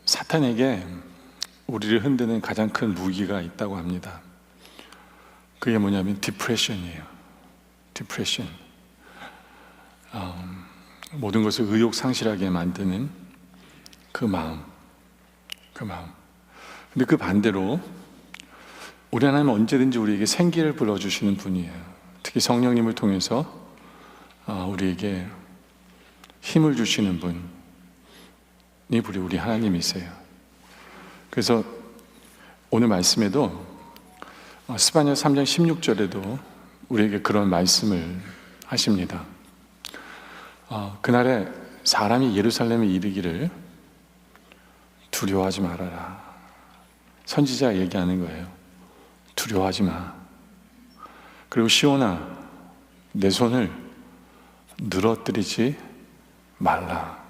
사탄에게 우리를 흔드는 가장 큰 무기가 있다고 합니다. 그게 뭐냐면 디프레션이에요. 디프레션. 모든 것을 의욕상실하게 만드는 그 마음. 근데 그 반대로 우리 하나님은 언제든지 우리에게 생기를 불어주시는 분이에요. 특히 성령님을 통해서 우리에게 힘을 주시는 분이 우리 하나님이세요. 그래서 오늘 말씀에도 스바냐 3장 16절에도 우리에게 그런 말씀을 하십니다. 그날에 사람이 예루살렘에 이르기를 두려워하지 말아라. 선지자가 얘기하는 거예요. 두려워하지 마. 그리고 시온아, 내 손을 늘어뜨리지 말라.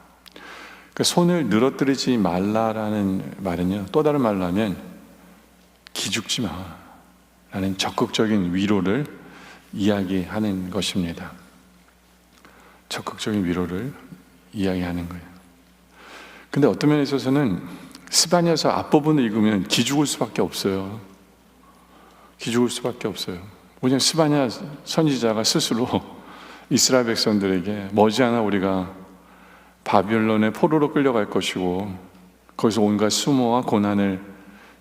그 손을 늘어뜨리지 말라라는 말은요, 또 다른 말로 하면 기죽지 마 라는 적극적인 위로를 이야기하는 것입니다. 적극적인 위로를 이야기하는 거예요. 근데 어떤 면에 있어서는 스바냐서 앞부분을 읽으면 기죽을 수밖에 없어요. 기죽을 수밖에 없어요. 왜냐하면 스바냐 선지자가 스스로 이스라엘 백성들에게 머지않아 우리가 바빌론의 포로로 끌려갈 것이고 거기서 온갖 수모와 고난을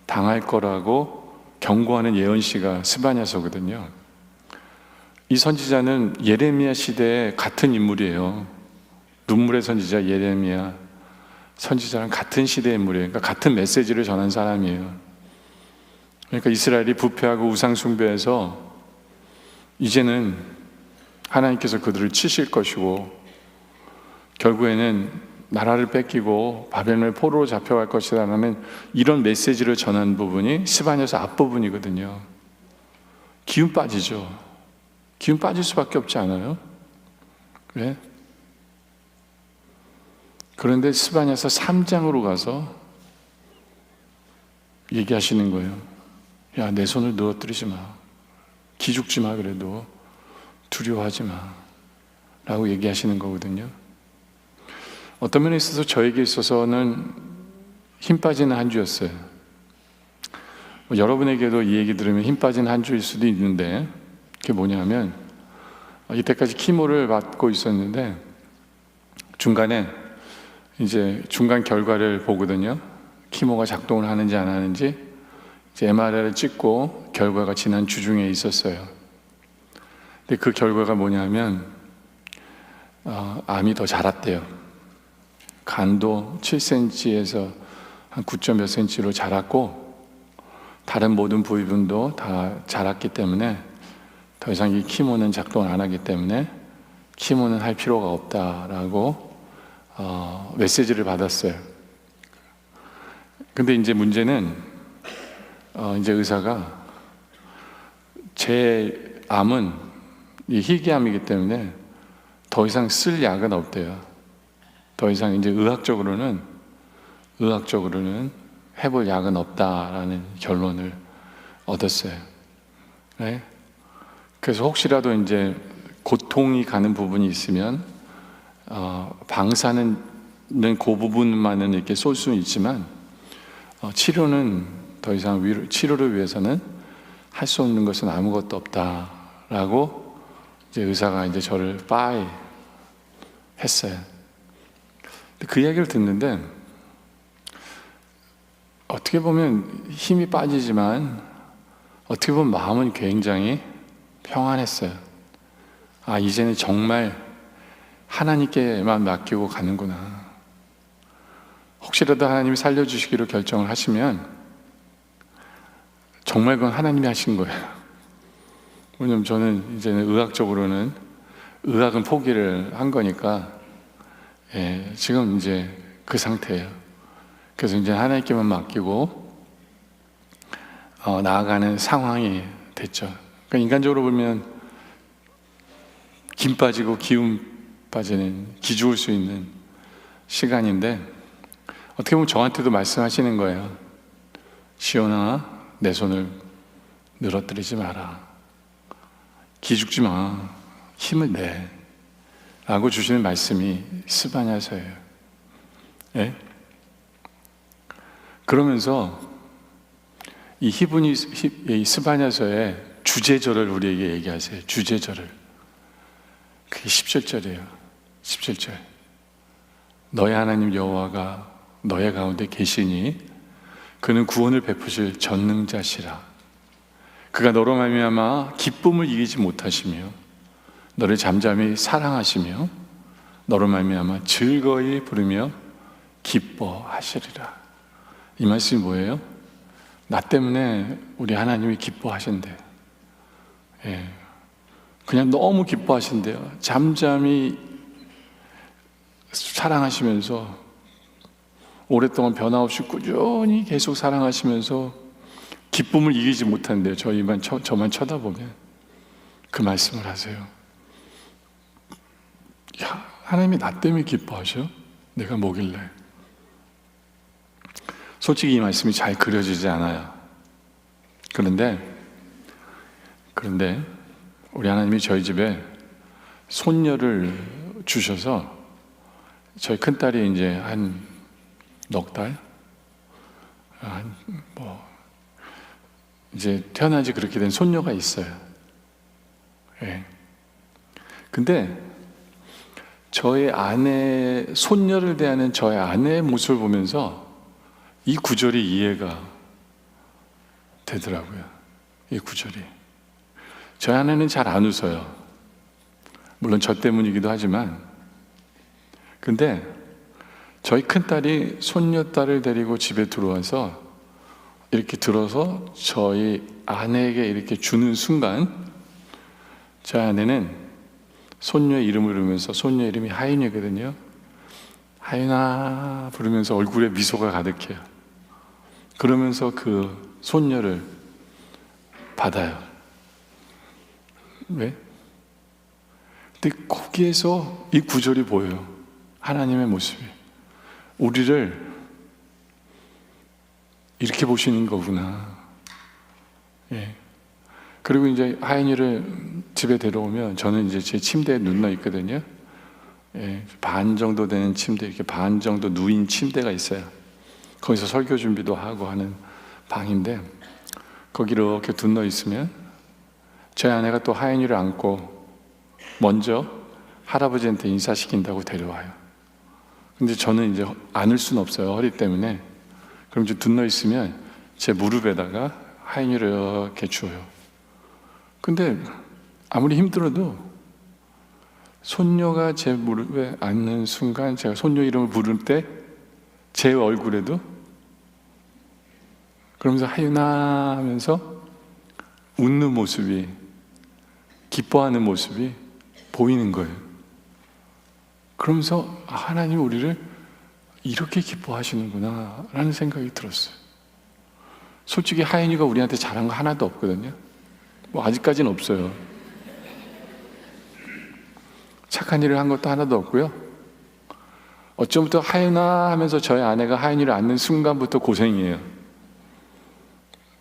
당할 거라고 경고하는 예언시가 스바냐서거든요. 이 선지자는 예레미야 시대의 같은 인물이에요. 눈물의 선지자 예레미야 선지자랑 같은 시대의 인물이에요. 그러니까 같은 메시지를 전한 사람이에요. 그러니까 이스라엘이 부패하고 우상 숭배해서 이제는 하나님께서 그들을 치실 것이고 결국에는 나라를 뺏기고 바벨론의 포로로 잡혀갈 것이라는 이런 메시지를 전한 부분이 스바냐서 앞부분이거든요. 기운 빠지죠. 기운 빠질 수밖에 없지 않아요? 그래? 그런데 스바냐서 3장으로 가서 얘기하시는 거예요. 야, 내 손을 늘어뜨리지 마. 기죽지 마. 그래도 두려워하지 마 라고 얘기하시는 거거든요. 어떤 면에 있어서 저에게 있어서는 힘 빠지는 한 주였어요. 여러분에게도 이 얘기 들으면 힘 빠지는 한 주일 수도 있는데 그게 뭐냐면 이때까지 키모를 받고 있었는데 중간에 이제 중간 결과를 보거든요. 키모가 작동을 하는지 안 하는지 이제 MRI를 찍고 결과가 지난 주중에 있었어요. 근데 그 결과가 뭐냐면 암이 더 자랐대요. 간도 7cm에서 한 9점 몇 cm로 자랐고 다른 모든 부위분도 다 자랐기 때문에 더 이상 이 키모는 작동을 안 하기 때문에 키모는 할 필요가 없다라고 메시지를 받았어요. 근데 이제 문제는 이제 의사가 제 암은 이 희귀암이기 때문에 더 이상 쓸 약은 없대요. 더 이상 이제 의학적으로는 해볼 약은 없다라는 결론을 얻었어요. 네? 그래서 혹시라도 이제 고통이 가는 부분이 있으면 방사는 그 부분만은 이렇게 쏠 수는 있지만 치료는 더 이상 치료를 위해서는 할 수 없는 것은 아무것도 없다라고 이제 의사가 이제 저를 빠이 했어요. 그 이야기를 듣는데 어떻게 보면 힘이 빠지지만 어떻게 보면 마음은 굉장히 평안했어요. 아, 이제는 정말 하나님께만 맡기고 가는구나. 혹시라도 하나님이 살려주시기로 결정을 하시면 정말 그건 하나님이 하신 거예요. 왜냐면 저는 이제는 의학은 포기를 한 거니까 지금 이제 그 상태예요. 그래서 이제 하나님께만 맡기고 나아가는 상황이 됐죠. 그러니까 인간적으로 보면 김 빠지고 기운 빠지는 기죽을 수 있는 시간인데 어떻게 보면 저한테도 말씀하시는 거예요. 시온아, 내 손을 늘어뜨리지 마라. 기죽지 마. 힘을 내. 라고 주시는 말씀이 스바냐서예요. 예? 그러면서 이 히브리 이 스바냐서의 주제절을 우리에게 얘기하세요. 주제절을. 그게 17절이에요. 17절. 너의 하나님 여호와가 너의 가운데 계시니 그는 구원을 베푸실 전능자시라. 그가 너로 말미암아 기쁨을 이기지 못하시며 너를 잠잠히 사랑하시며 너로 말미암아 즐거이 부르며 기뻐하시리라. 이 말씀이 뭐예요? 나 때문에 우리 하나님이 기뻐하신대요. 예. 그냥 너무 기뻐하신대요. 잠잠히 사랑하시면서 오랫동안 변함없이 꾸준히 계속 사랑하시면서 기쁨을 이기지 못한대요. 저만 쳐다보면 그 말씀을 하세요. 야, 하나님이 나 때문에 기뻐하셔? 내가 뭐길래? 솔직히 이 말씀이 잘 그려지지 않아요. 그런데 우리 하나님이 저희 집에 손녀를 주셔서 저희 큰딸이 이제 한 넉 달? 이제 태어난 지 그렇게 된 손녀가 있어요. 예. 근데 저의 아내, 손녀를 대하는 저의 아내의 모습을 보면서 이 구절이 이해가 되더라고요. 이 구절이. 저희 아내는 잘 안 웃어요. 물론 저 때문이기도 하지만. 근데 저희 큰딸이 손녀딸을 데리고 집에 들어와서 이렇게 들어서 저희 아내에게 이렇게 주는 순간 저희 아내는 손녀의 이름을 부르면서, 손녀 이름이 하인이거든요. 하인아 부르면서 얼굴에 미소가 가득해요. 그러면서 그 손녀를 받아요. 왜? 근데 거기에서 이 구절이 보여요. 하나님의 모습이. 우리를 이렇게 보시는 거구나. 예. 그리고 이제 하인이를 집에 데려오면 저는 이제 제 침대에 눕어 있거든요. 예. 반 정도 되는 침대, 이렇게 반 정도 누인 침대가 있어요. 거기서 설교 준비도 하고 하는 방인데, 거기 이렇게 눕어 있으면 저희 아내가 또 하인이를 안고 먼저 할아버지한테 인사시킨다고 데려와요. 근데 저는 이제 안을 수는 없어요. 허리 때문에. 그럼 이제 눕어 있으면 제 무릎에다가 하인이를 이렇게 줘요. 근데 아무리 힘들어도 손녀가 제 무릎에 앉는 순간 제가 손녀 이름을 부를 때 제 얼굴에도 그러면서 하윤아 하면서 웃는 모습이, 기뻐하는 모습이 보이는 거예요. 그러면서 하나님이 우리를 이렇게 기뻐하시는구나 라는 생각이 들었어요. 솔직히 하인이가 우리한테 잘한 거 하나도 없거든요. 뭐 아직까지는 없어요. 착한 일을 한 것도 하나도 없고요. 어쩌부터 하윤아 하면서 저희 아내가 하인이를 안는 순간부터 고생이에요.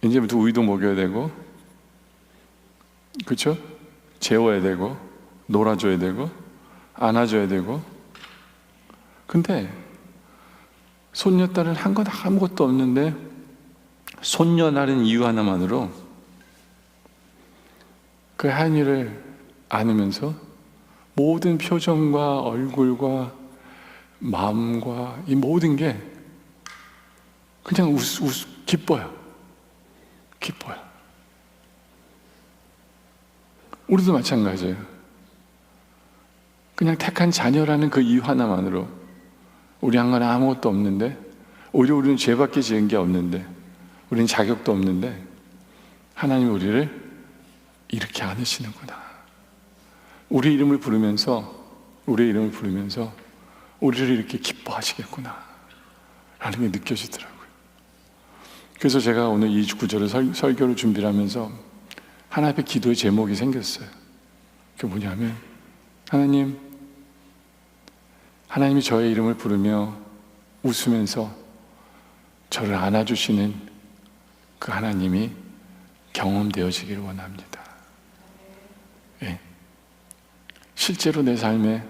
이제부터 우유도 먹여야 되고, 그렇죠? 재워야 되고, 놀아줘야 되고, 안아줘야 되고. 근데 손녀딸은 한 건 아무것도 없는데 손녀나는 이유 하나만으로 그 하인이를 안으면서 모든 표정과 얼굴과 마음과 이 모든 게 그냥 기뻐요. 기뻐요. 우리도 마찬가지예요. 그냥 택한 자녀라는 그 이유 하나만으로 우리 한 건 아무것도 없는데, 오히려 우리는 죄밖에 지은 게 없는데, 우리는 자격도 없는데 하나님이 우리를 이렇게 안으시는구나. 우리 이름을 부르면서 우리를 이렇게 기뻐하시겠구나 라는 게 느껴지더라고요. 그래서 제가 오늘 이 구절을 설교를 준비를 하면서 하나 앞에 기도의 제목이 생겼어요. 그게 뭐냐면, 하나님이 저의 이름을 부르며 웃으면서 저를 안아주시는 그 하나님이 경험되어지기를 원합니다. 예. 실제로 내 삶에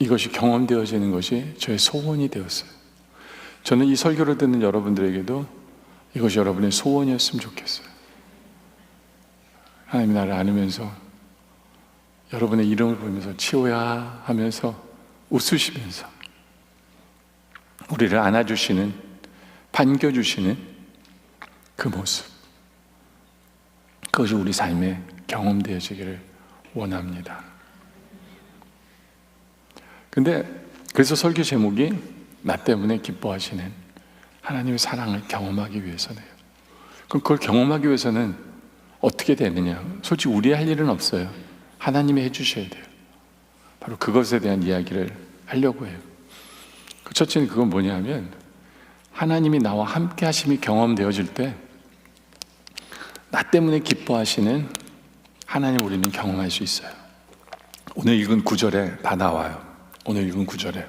이것이 경험되어지는 것이 저의 소원이 되었어요. 저는 이 설교를 듣는 여러분들에게도 이것이 여러분의 소원이었으면 좋겠어요. 하나님이 나를 안으면서 여러분의 이름을 보면서 치호야 하면서 웃으시면서 우리를 안아주시는, 반겨주시는 그 모습, 그것이 우리 삶에 경험되어지기를 원합니다. 근데 그래서 설교 제목이 나 때문에 기뻐하시는 하나님의 사랑을 경험하기 위해서네요. 그럼 그걸 경험하기 위해서는 어떻게 되느냐? 솔직히 우리 할 일은 없어요. 하나님이 해주셔야 돼요. 바로 그것에 대한 이야기를 하려고 해요. 그 첫째는 그건 뭐냐면 하나님이 나와 함께 하심이 경험되어질 때 나 때문에 기뻐하시는 하나님 우리는 경험할 수 있어요. 오늘 읽은 구절에 다 나와요. 오늘 읽은 구절에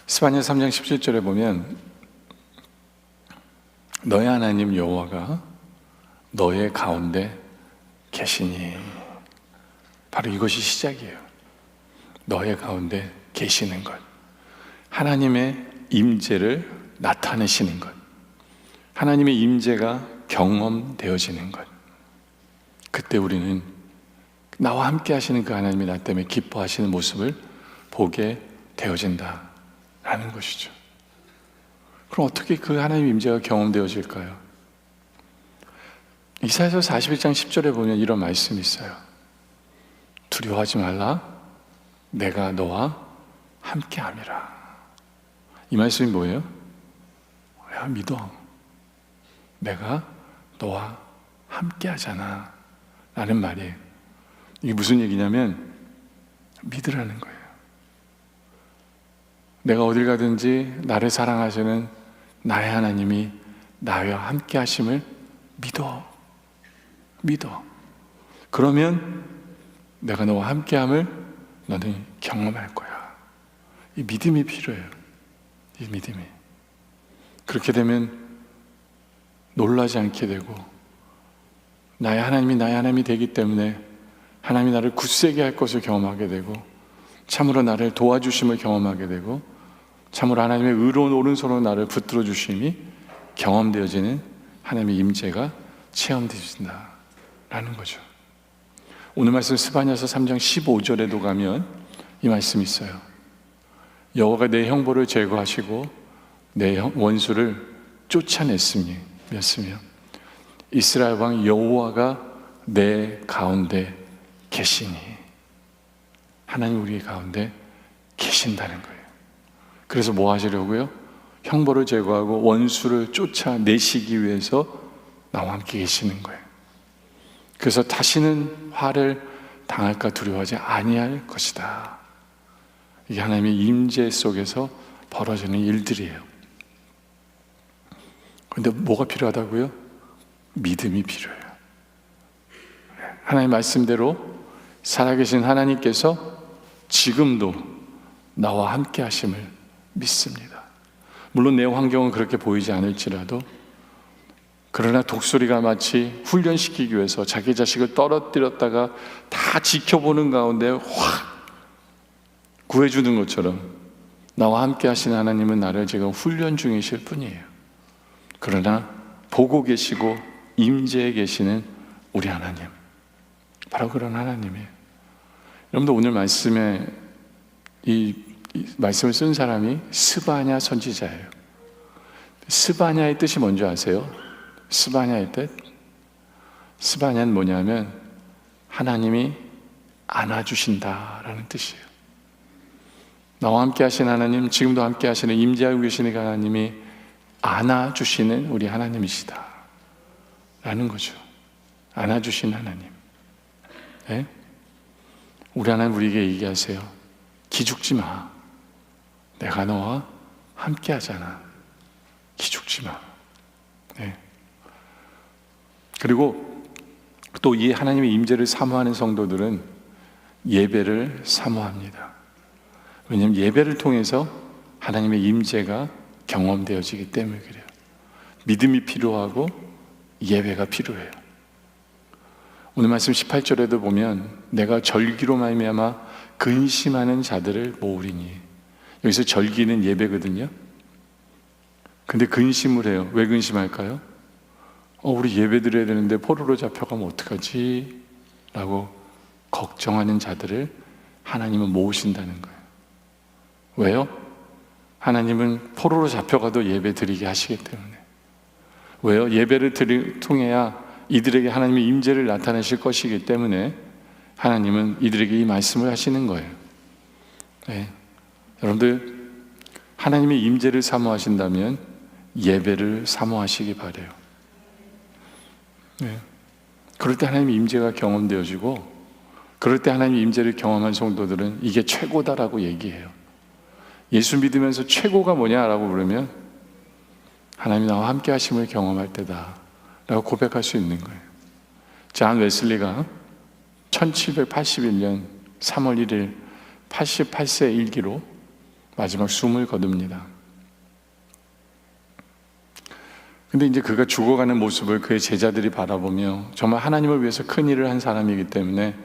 스바냐 3장 17절에 보면 너의 하나님 여호와가 너의 가운데 계시니, 바로 이것이 시작이에요. 너의 가운데 계시는 것, 하나님의 임재를 나타내시는 것, 하나님의 임재가 경험되어지는 것, 그때 우리는 나와 함께 하시는 그 하나님이 나 때문에 기뻐하시는 모습을 보게 되어진다라는 것이죠. 그럼 어떻게 그 하나님의 임재가 경험되어질까요? 이사야서 41장 10절에 보면 이런 말씀이 있어요. 두려워하지 말라, 내가 너와 함께함이라. 이 말씀이 뭐예요? 야, 믿어. 내가 너와 함께하잖아 라는 말이에요. 이게 무슨 얘기냐면 믿으라는 거예요. 내가 어딜 가든지 나를 사랑하시는 나의 하나님이 나와 함께 하심을 믿어. 그러면 내가 너와 함께함을 너는 경험할 거야. 이 믿음이 필요해요. 이 믿음이. 그렇게 되면 놀라지 않게 되고, 나의 하나님이 되기 때문에 하나님이 나를 굳세게 할 것을 경험하게 되고, 참으로 나를 도와주심을 경험하게 되고, 참으로 하나님의 의로운 오른손으로 나를 붙들어 주심이 경험되어지는 하나님의 임재가 체험되어진다라는 거죠. 오늘 말씀 스바냐서 3장 15절에도 가면 이 말씀이 있어요. 여호와가 내 형벌을 제거하시고 내 원수를 쫓아냈으며 이스라엘 왕 여호와가 내 가운데 계시니, 하나님 우리 가운데 계신다는 거예요. 그래서 뭐 하시려고요? 형벌을 제거하고 원수를 쫓아내시기 위해서 나와 함께 계시는 거예요. 그래서 다시는 화를 당할까 두려워하지 아니할 것이다. 이게 하나님의 임재 속에서 벌어지는 일들이에요. 그런데 뭐가 필요하다고요? 믿음이 필요해요. 하나님 말씀대로 살아계신 하나님께서 지금도 나와 함께 하심을 믿습니다. 물론 내 환경은 그렇게 보이지 않을지라도, 그러나 독수리가 마치 훈련시키기 위해서 자기 자식을 떨어뜨렸다가 다 지켜보는 가운데 확 구해주는 것처럼 나와 함께 하시는 하나님은 나를 지금 훈련 중이실 뿐이에요. 그러나 보고 계시고 임재에 계시는 우리 하나님, 바로 그런 하나님이에요. 여러분들 오늘 말씀에 이 말씀을 쓴 사람이 스바냐 선지자예요. 스바냐의 뜻이 뭔지 아세요? 스바냐의 뜻? 스바냐는 뭐냐면 하나님이 안아주신다라는 뜻이에요. 나와 함께 하신 하나님, 지금도 함께 하시는 임재하고 계시는 하나님이 안아주시는 우리 하나님이시다 라는 거죠. 안아주신 하나님. 네? 우리 하나님 우리에게 얘기하세요. 기죽지 마. 내가 너와 함께 하잖아. 기죽지 마. 네. 그리고 또 이 하나님의 임재를 사모하는 성도들은 예배를 사모합니다. 왜냐하면 예배를 통해서 하나님의 임재가 경험되어지기 때문에 그래요. 믿음이 필요하고 예배가 필요해요. 오늘 말씀 18절에도 보면 내가 절기로 말미암아 근심하는 자들을 모으리니, 여기서 절기는 예배거든요. 근데 근심을 해요. 왜 근심할까요? 우리 예배 드려야 되는데 포로로 잡혀가면 어떡하지? 라고 걱정하는 자들을 하나님은 모으신다는 거예요. 왜요? 하나님은 포로로 잡혀가도 예배 드리게 하시기 때문에. 왜요? 예배를 통해야 이들에게 하나님의 임재를 나타내실 것이기 때문에 하나님은 이들에게 이 말씀을 하시는 거예요. 네. 여러분들, 하나님의 임재를 사모하신다면 예배를 사모하시기 바라요. 네. 그럴 때 하나님의 임재가 경험되어지고, 그럴 때 하나님의 임재를 경험한 성도들은 이게 최고다라고 얘기해요. 예수 믿으면서 최고가 뭐냐라고 물으면 하나님이 나와 함께 하심을 경험할 때다 라고 고백할 수 있는 거예요. 존 웨슬리가 1781년 3월 1일 88세 일기로 마지막 숨을 거둡니다. 근데 이제 그가 죽어가는 모습을 그의 제자들이 바라보며 정말 하나님을 위해서 큰 일을 한 사람이기 때문에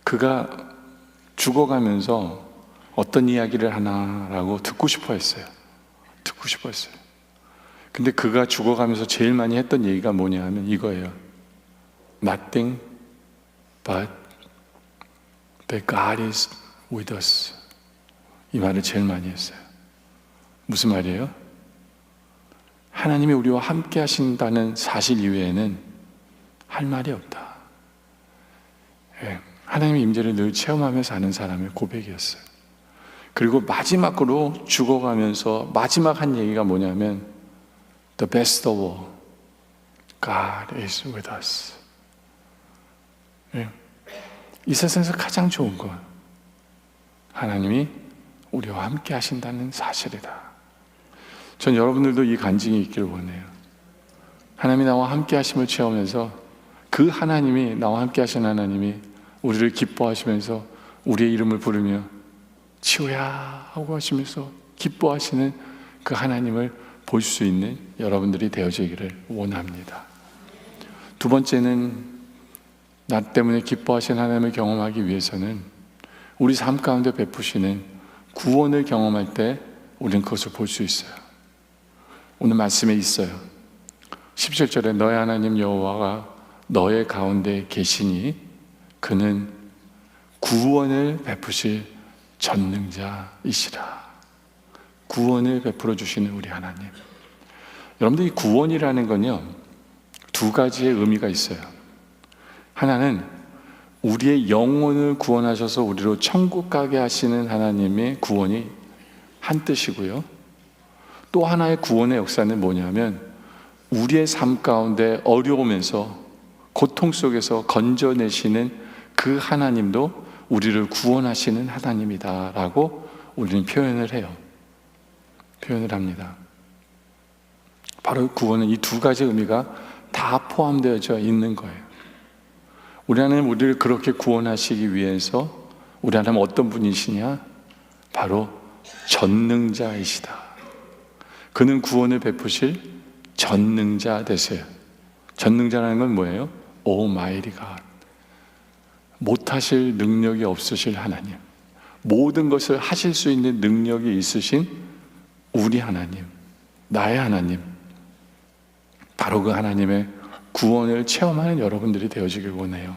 그가 죽어가면서 어떤 이야기를 하나라고 듣고 싶어 했어요. 근데 그가 죽어가면서 제일 많이 했던 얘기가 뭐냐 하면 이거예요. Nothing but that God is with us. 이 말을 제일 많이 했어요. 무슨 말이에요? 하나님이 우리와 함께 하신다는 사실 이외에는 할 말이 없다. 하나님의 임재를 늘 체험하며 사는 사람의 고백이었어요. 그리고 마지막으로 죽어가면서 마지막 한 얘기가 뭐냐면 The best of all, God is with us. 이 세상에서 가장 좋은 건 하나님이 우리와 함께 하신다는 사실이다. 전 여러분들도 이 간증이 있기를 원해요. 하나님이 나와 함께 하심을 체험해서 그 하나님이, 나와 함께 하신 하나님이 우리를 기뻐하시면서 우리의 이름을 부르며 치우야 하고 하시면서 기뻐하시는 그 하나님을 볼 수 있는 여러분들이 되어지기를 원합니다. 두 번째는 나 때문에 기뻐하신 하나님을 경험하기 위해서는 우리 삶 가운데 베푸시는 구원을 경험할 때 우리는 그것을 볼 수 있어요. 오늘 말씀에 있어요. 17절에 너의 하나님 여호와가 너의 가운데 계시니 그는 구원을 베푸실 전능자이시라. 구원을 베풀어 주시는 우리 하나님. 여러분들, 이 구원이라는 건요, 두 가지의 의미가 있어요. 하나는 우리의 영혼을 구원하셔서 우리로 천국 가게 하시는 하나님의 구원이 한 뜻이고요. 또 하나의 구원의 역사는 뭐냐면 우리의 삶 가운데 어려우면서 고통 속에서 건져내시는 그 하나님도 우리를 구원하시는 하나님이다라고 우리는 표현을 해요. 표현을 합니다. 바로 구원은 이 두 가지 의미가 다 포함되어져 있는 거예요. 우리 하나님 우리를 그렇게 구원하시기 위해서 우리 하나님 어떤 분이시냐? 바로 전능자이시다. 그는 구원을 베푸실 전능자 되세요. 전능자라는 건 뭐예요? Almighty God. 못하실 능력이 없으실 하나님, 모든 것을 하실 수 있는 능력이 있으신 우리 하나님, 나의 하나님, 바로 그 하나님의 구원을 체험하는 여러분들이 되어지길 원해요.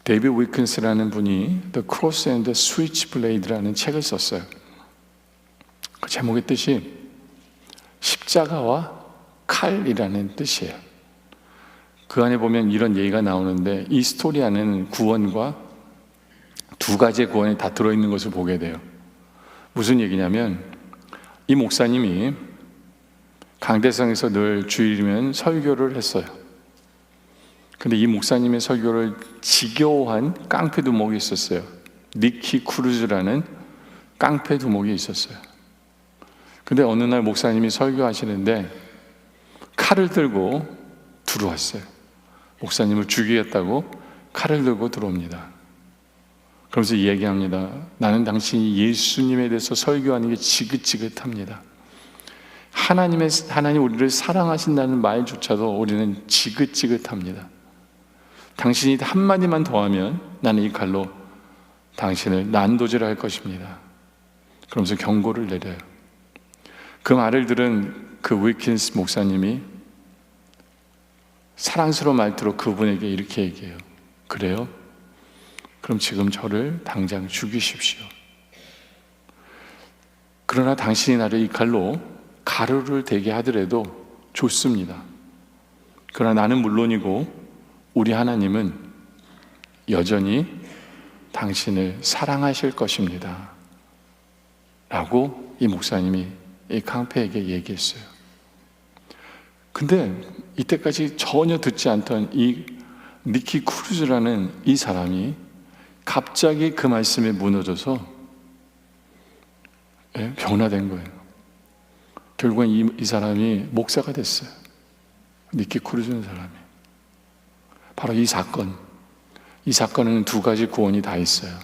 데이비드 위킨스라는 분이 The Cross and the Switchblade라는 책을 썼어요. 그 제목의 뜻이 십자가와 칼이라는 뜻이에요. 그 안에 보면 이런 얘기가 나오는데 이 스토리 안에는 구원과 두 가지의 구원이 다 들어있는 것을 보게 돼요. 무슨 얘기냐면 이 목사님이 강대상에서 늘 주일이면 설교를 했어요. 근데 이 목사님의 설교를 지겨워한 깡패 두목이 있었어요. 니키 크루즈라는 깡패 두목이 있었어요. 근데 어느 날 목사님이 설교하시는데 칼을 들고 들어왔어요. 목사님을 죽이겠다고 칼을 들고 들어옵니다. 그러면서 얘기합니다. 나는 당신이 예수님에 대해서 설교하는 게 지긋지긋합니다. 하나님 우리를 사랑하신다는 말조차도 우리는 지긋지긋합니다. 당신이 한마디만 더하면 나는 이 칼로 당신을 난도질할 것입니다. 그러면서 경고를 내려요. 그 말을 들은 그 윌킨스 목사님이 사랑스러운 말투로 그분에게 이렇게 얘기해요. 그래요? 그럼 지금 저를 당장 죽이십시오. 그러나 당신이 나를 이 칼로 가루를 대게 하더라도 좋습니다. 그러나 나는 물론이고 우리 하나님은 여전히 당신을 사랑하실 것입니다. 라고 이 목사님이 이 캉페에게 얘기했어요. 근데 이때까지 전혀 듣지 않던 이 니키 크루즈라는 이 사람이 갑자기 그 말씀에 무너져서 변화된 거예요. 결국은 이 사람이 목사가 됐어요. 니키 크루즈는 사람이. 바로 이 사건은 두 가지 구원이 다 있어요.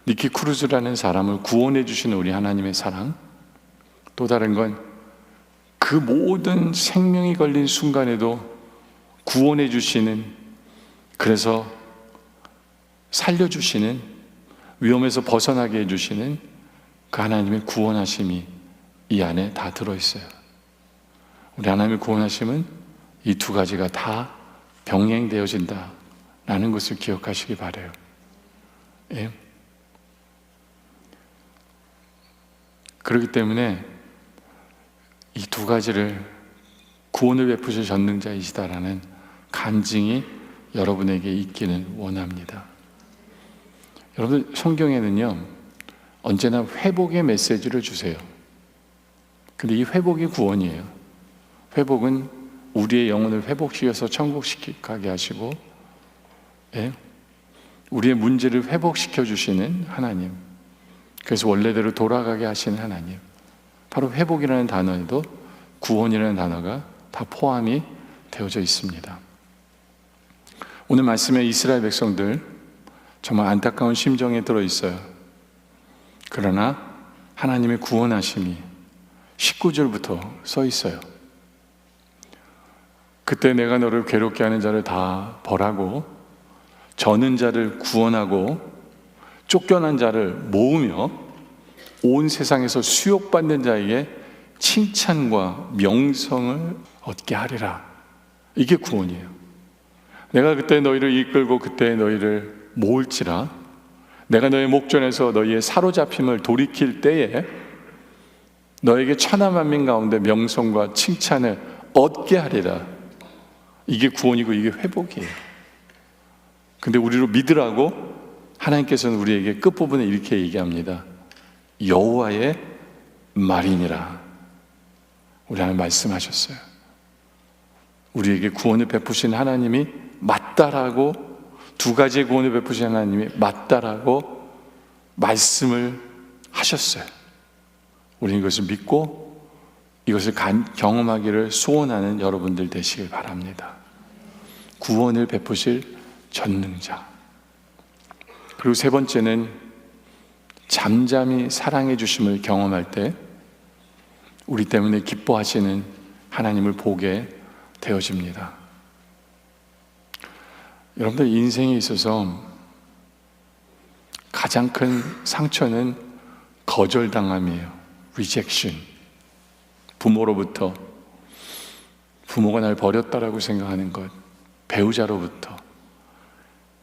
니키 크루즈라는 사람을 구원해 주시는 우리 하나님의 사랑, 또 다른 건 그 모든 생명이 걸린 순간에도 구원해 주시는, 그래서 살려주시는, 위험에서 벗어나게 해주시는 그 하나님의 구원하심이 이 안에 다 들어있어요. 우리 하나님의 구원하심은 이 두 가지가 다 병행되어진다 라는 것을 기억하시기 바라요. 예. 그렇기 때문에 이 두 가지를 구원을 베푸실 전능자이시다라는 간증이 여러분에게 있기는 원합니다. 여러분, 성경에는요 언제나 회복의 메시지를 주세요. 근데 이 회복이 구원이에요. 회복은 우리의 영혼을 회복시켜서 천국시키게 하시고, 예? 우리의 문제를 회복시켜 주시는 하나님, 그래서 원래대로 돌아가게 하시는 하나님, 바로 회복이라는 단어에도 구원이라는 단어가 다 포함이 되어져 있습니다. 오늘 말씀에 이스라엘 백성들 정말 안타까운 심정에 들어있어요. 그러나 하나님의 구원하심이 19절부터 써 있어요. 그때 내가 너를 괴롭게 하는 자를 다 벌하고 저는 자를 구원하고 쫓겨난 자를 모으며 온 세상에서 수욕받는 자에게 칭찬과 명성을 얻게 하리라. 이게 구원이에요. 내가 그때 너희를 이끌고 그때 너희를 모을지라. 내가 너의 목전에서 너희의 사로잡힘을 돌이킬 때에 너에게 천하 만민 가운데 명성과 칭찬을 얻게 하리라. 이게 구원이고 이게 회복이에요. 근데 우리로 믿으라고 하나님께서는 우리에게 끝부분에 이렇게 얘기합니다. 여호와의 말이니라. 우리 하나님 말씀하셨어요. 우리에게 구원을 베푸신 하나님이 맞다라고, 두 가지의 구원을 베푸신 하나님이 맞다라고 말씀을 하셨어요. 우리는 이것을 믿고 이것을 경험하기를 소원하는 여러분들 되시길 바랍니다. 구원을 베푸실 전능자. 그리고 세 번째는 잠잠히 사랑해 주심을 경험할 때 우리 때문에 기뻐하시는 하나님을 보게 되어집니다. 여러분들 인생에 있어서 가장 큰 상처는 거절당함이에요. rejection. 부모로부터, 부모가 날 버렸다라고 생각하는 것, 배우자로부터,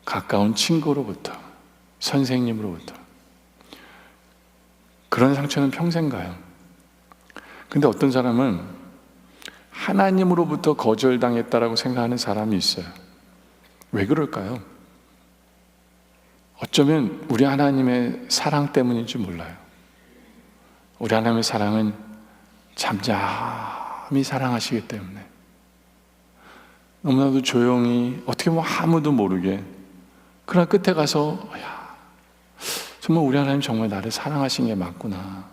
가까운 친구로부터, 선생님으로부터. 그런 상처는 평생 가요. 근데 어떤 사람은 하나님으로부터 거절당했다라고 생각하는 사람이 있어요. 왜 그럴까요? 어쩌면 우리 하나님의 사랑 때문인지 몰라요. 우리 하나님의 사랑은 잠잠히 사랑하시기 때문에 너무나도 조용히, 어떻게 보면 아무도 모르게, 그러나 끝에 가서 정말 우리 하나님 정말 나를 사랑하신 게 맞구나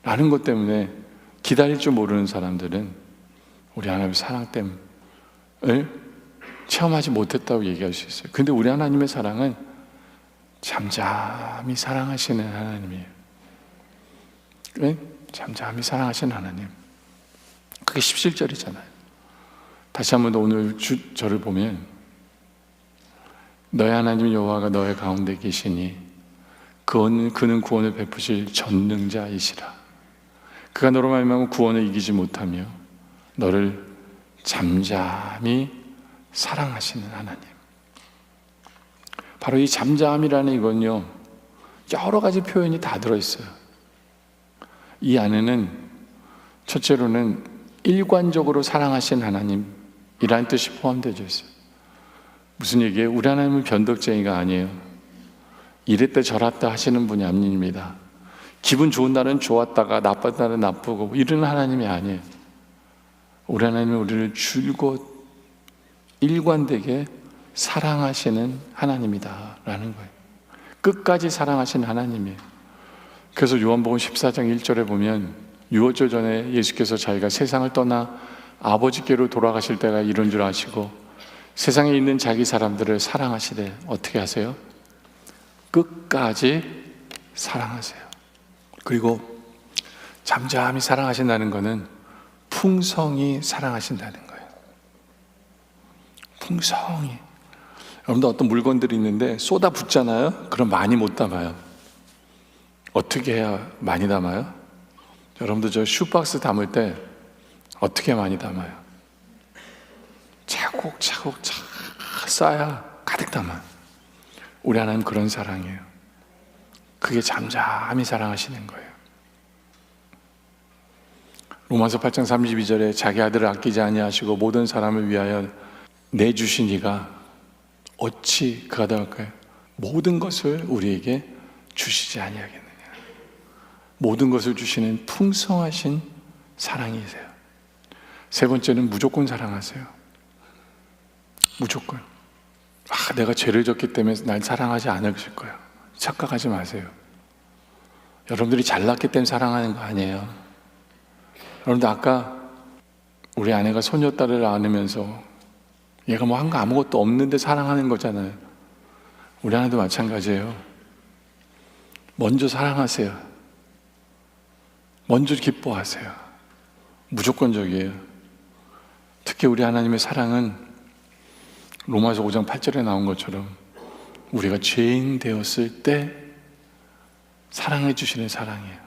라는 것 때문에 기다릴 줄 모르는 사람들은 우리 하나님의 사랑 때문에 체험하지 못했다고 얘기할 수 있어요. 근데 우리 하나님의 사랑은 잠잠히 사랑하시는 하나님이에요. 잠잠히 사랑하시는 하나님. 그게 17절이잖아요. 다시 한번 더 오늘 저를 보면 너의 하나님 여호와가 너의 가운데 계시니 그는 구원을 베푸실 전능자이시라. 그가 너로 말미암아 구원을 이기지 못하며 너를 잠잠히 사랑하시는 하나님. 바로 이 잠잠이라는 이건요, 여러 가지 표현이 다 들어있어요. 이 안에는 첫째로는 일관적으로 사랑하신 하나님이라는 뜻이 포함되어 있어요. 무슨 얘기예요? 우리 하나님은 변덕쟁이가 아니에요. 이랬다 저랬다 하시는 분이 아닙니다. 기분 좋은 날은 좋았다가 나쁜 날은 나쁘고 이런 하나님이 아니에요. 우리 하나님은 우리를 줄곧 일관되게 사랑하시는 하나님이다라는 거예요. 끝까지 사랑하시는 하나님이에요. 그래서 요한복음 14장 1절에 보면 유월절 전에 예수께서 자기가 세상을 떠나 아버지께로 돌아가실 때가 이런 줄 아시고 세상에 있는 자기 사람들을 사랑하시되 어떻게 하세요? 끝까지 사랑하세요. 그리고 잠잠히 사랑하신다는 것은 풍성히 사랑하신다는 거예요. 풍성히. 여러분들 어떤 물건들이 있는데 쏟아 붓잖아요? 그럼 많이 못 담아요. 어떻게 해야 많이 담아요? 여러분들 저 슈박스 담을 때 어떻게 많이 담아요? 차곡차곡 쌓아야 가득 담아요. 우리 하나님 그런 사랑이에요. 그게 잠잠히 사랑하시는 거예요. 로마서 8장 32절에 자기 아들을 아끼지 아니하시고 모든 사람을 위하여 내주신 이가 어찌 그가 더할까요? 모든 것을 우리에게 주시지 아니하겠느냐. 모든 것을 주시는 풍성하신 사랑이세요. 세 번째는 무조건 사랑하세요. 무조건. 내가 죄를 졌기 때문에 날 사랑하지 않으실 거야. 착각하지 마세요. 여러분들이 잘났기 때문에 사랑하는 거 아니에요. 여러분들 아까 우리 아내가 소녀딸을 안으면서 얘가 뭐 한 거 아무것도 없는데 사랑하는 거잖아요. 우리 아내도 마찬가지예요. 먼저 사랑하세요. 먼저 기뻐하세요. 무조건적이에요. 특히 우리 하나님의 사랑은 로마서 5장 8절에 나온 것처럼 우리가 죄인 되었을 때 사랑해 주시는 사랑이에요.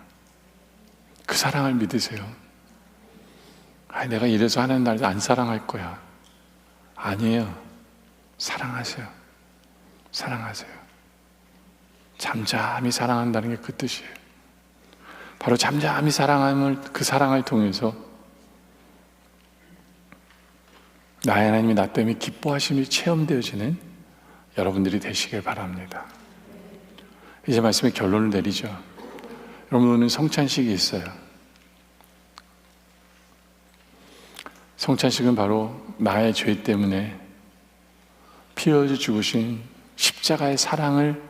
그 사랑을 믿으세요. 내가 이래서 하나님 날 안 사랑할 거야. 아니에요. 사랑하세요. 사랑하세요. 잠잠히 사랑한다는 게 그 뜻이에요. 바로 잠잠히 그 사랑을 통해서 나의 하나님이 나 때문에 기뻐하심이 체험되어지는 여러분들이 되시길 바랍니다. 이제 말씀의 결론을 내리죠. 여러분, 오늘 성찬식이 있어요. 성찬식은 바로 나의 죄 때문에 피 흘려 죽으신 십자가의 사랑을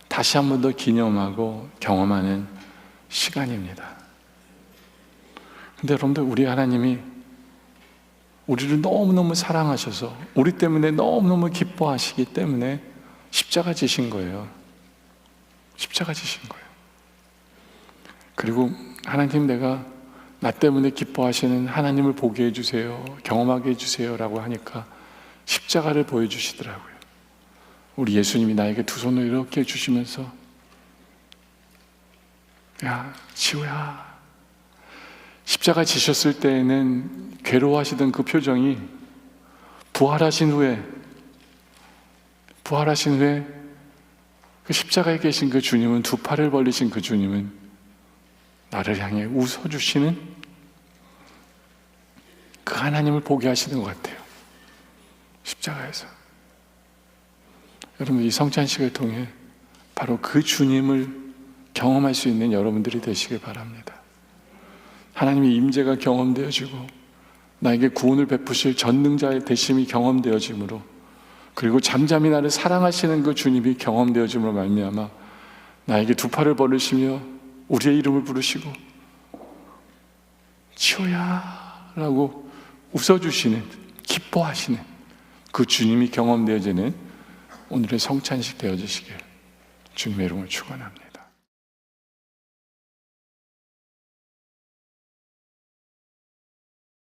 다시 한 번 더 기념하고 경험하는 시간입니다. 근데 여러분들, 우리 하나님이 우리를 너무너무 사랑하셔서 우리 때문에 너무너무 기뻐하시기 때문에 십자가 지신 거예요. 십자가 지신 거예요. 그리고 하나님, 내가 나 때문에 기뻐하시는 하나님을 보게 해주세요, 경험하게 해주세요 라고 하니까 십자가를 보여주시더라고요. 우리 예수님이 나에게 두 손을 이렇게 주시면서 야, 지호야, 십자가 지셨을 때에는 괴로워하시던 그 표정이 부활하신 후에 그 십자가에 계신 그 주님은, 두 팔을 벌리신 그 주님은 나를 향해 웃어주시는 그 하나님을 보게 하시는 것 같아요. 십자가에서. 여러분, 이 성찬식을 통해 바로 그 주님을 경험할 수 있는 여러분들이 되시길 바랍니다. 하나님의 임재가 경험되어지고 나에게 구원을 베푸실 전능자의 되심이 경험되어지므로, 그리고 잠잠히 나를 사랑하시는 그 주님이 경험되어짐으로 말미암아 나에게 두 팔을 벌리시며 우리의 이름을 부르시고 지호야 라고 웃어주시는, 기뻐하시는 그 주님이 경험되어지는 오늘의 성찬식 되어지시길 주님의 이름으로 축원합니다.